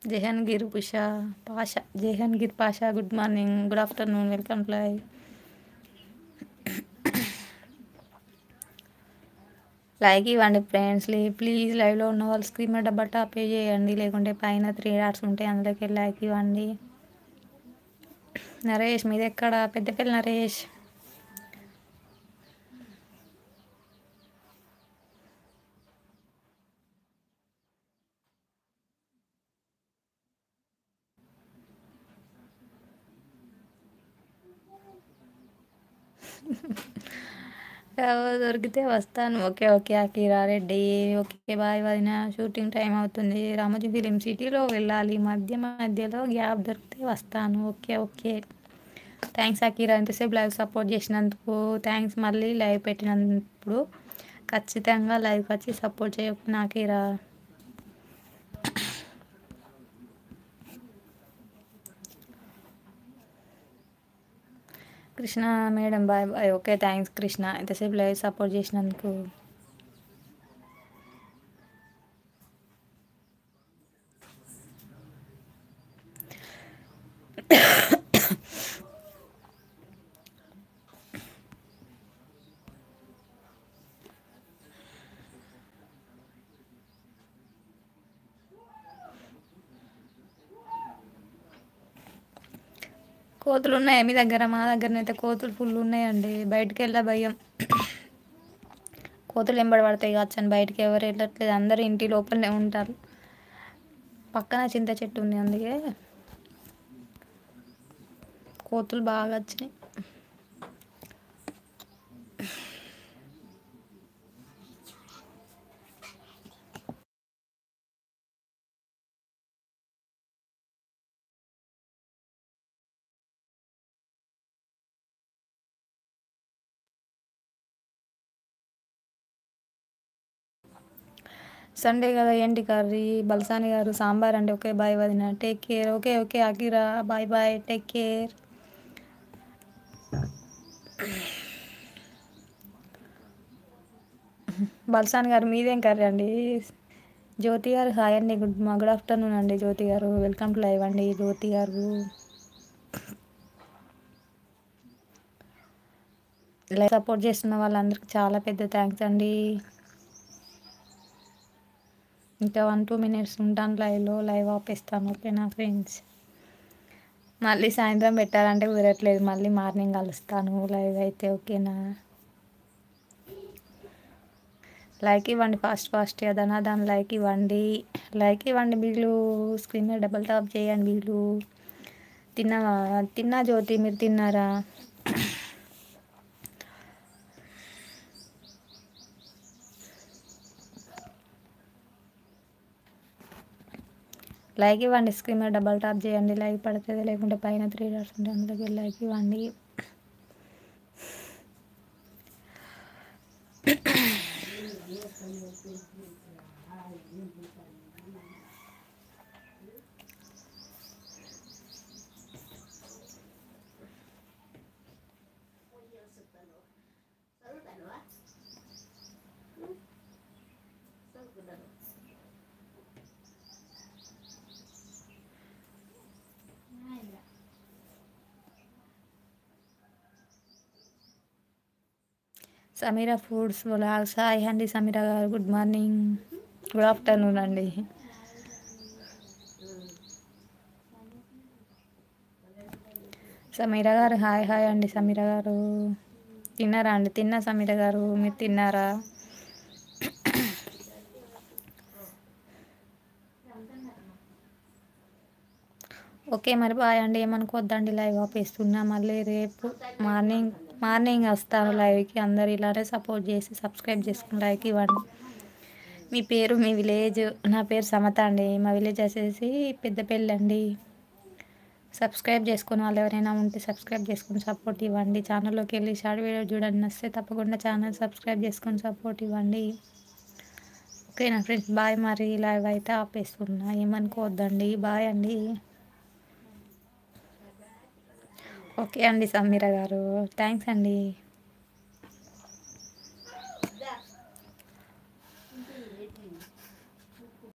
జహంగీర్ పుషా Pasha Jahangir Pasha good morning, good afternoon, welcome to live. Like ఇవ్వండి friends, please లైవ్లో ఉన్న వాళ్ళు స్క్రీన్ మీద డబ్బా టాప్ చేయండి, లేకుంటే పైన 3 డాట్స్ ఉంటాయి అందులోకి లైక్ ఇవ్వండి. నరేష్ మీది ఎక్కడ? పెద్దపల్లి నరేష్. దొరికితే వస్తాను. Okay okay Akira Reddy. Okay bye వదిన, షూటింగ్ టైం అవుతుంది, రామోజీ ఫిలిం సిటీలో వెళ్ళాలి, మధ్య మధ్యలో గ్యాప్ దొరికితే వస్తాను. ఓకే ఓకే థ్యాంక్స్ అకీరా, ఎంతసేపు లైవ్ సపోర్ట్ చేసినందుకు థ్యాంక్స్. మళ్ళీ లైవ్ పెట్టినప్పుడు ఖచ్చితంగా లైవ్కి వచ్చి సపోర్ట్ చేయకుండా Akira. Krishna madam bye bye. Okay thanks Krishna, ఎంతసేపు లైవ్ సపోర్ట్ చేసినందుకు. కోతులు ఉన్నాయా మీ దగ్గర? మా దగ్గరనైతే కోతులు ఫుల్ ఉన్నాయండి, బయటికి వెళ్ళా భయం. కోతులు ఎంబడి పడతాయి కావచ్చని బయటికి ఎవరు వెళ్ళట్లేదు, అందరూ ఇంటి లోపలనే ఉంటారు. పక్కన చింత చెట్టు ఉంది, అందుకే కోతులు బాగా వచ్చినాయి. సండే కదా ఏంటి కర్రీ? బల్సాని గారు సాంబార్ అండి. ఓకే బాయ్ వదిన, take care. Okay okay Akira bye bye, take care. Balsani గారు మీదేం కర్రీ అండి? జ్యోతి గారు హాయ్ అండి, గుడ్ ఆఫ్టర్నూన్ అండి. జ్యోతి గారు వెల్కమ్ టు లైవ్ అండి. జ్యోతి గారు లైవ్ సపోర్ట్ చేస్తున్న వాళ్ళందరికీ చాలా పెద్ద థ్యాంక్స్ అండి. ఇంకా 1-2 మినిట్స్ ఉంటాను లైవ్లో, లైవ్ ఆపేస్తాను. ఓకేనా ఫ్రెండ్స్? మళ్ళీ సాయంత్రం పెట్టాలంటే కుదరట్లేదు, మళ్ళీ మార్నింగ్ కలుస్తాను లైవ్ అయితే. ఓకేనా? లైక్ ఇవ్వండి ఫాస్ట్గా, దాని లైక్ ఇవ్వండి, లైక్ ఇవ్వండి. వీళ్ళు స్క్రీన్ మీద డబుల్ టాప్ చేయండి. వీళ్ళు తిన్నా జ్యోతి, మీరు తిన్నారా? లైక్ ఇవ్వండి, స్క్రీన్ మీద డబల్ టాప్ చేయండి, లైక్ పడుతుంది, లేకుంటే పైన 3 డాట్స్ ఉంటాయి అందులోకి లైక్ ఇవ్వండి. సమీరా ఫుడ్స్ వ్లాగ్స్ హాయ్ అండి సమీరా గారు, గుడ్ మార్నింగ్, గుడ్ ఆఫ్టర్నూన్ అండి. సమీరా గారు హాయ్ హాయ్ అండి. సమీరా గారు తిన్నారా అండి? తిన్నా సమీరా గారు, మీరు తిన్నారా? ఓకే మరి బాయ్ అండి, ఏమనుకోవద్దండి, లైవ్ ఆపేస్తున్నా. మళ్ళీ రేపు మార్నింగ్ వస్తాను లైవ్కి. అందరు ఇలానే సపోర్ట్ చేసి సబ్స్క్రైబ్ చేసుకుని లైక్ ఇవ్వండి. మీ పేరు, మీ విలేజ్? నా పేరు సమత అండి, మా విలేజ్ వచ్చేసి పెద్దపల్లి అండి. సబ్స్క్రైబ్ చేసుకుని వాళ్ళు ఎవరైనా ఉంటే సబ్స్క్రైబ్ చేసుకుని సపోర్ట్ ఇవ్వండి. ఛానల్లోకి వెళ్ళి షార్ట్ వీడియో చూడండి, నచ్చితే తప్పకుండా ఛానల్ సబ్స్క్రైబ్ చేసుకొని సపోర్ట్ ఇవ్వండి. ఓకేనా ఫ్రెండ్స్? బాయ్. మరి లైవ్ అయితే ఆపేస్తున్నా, ఏమనుకోవద్దండి. బాయ్ అండి. ఓకే అండి సమీరా గారు, థ్యాంక్స్ అండి.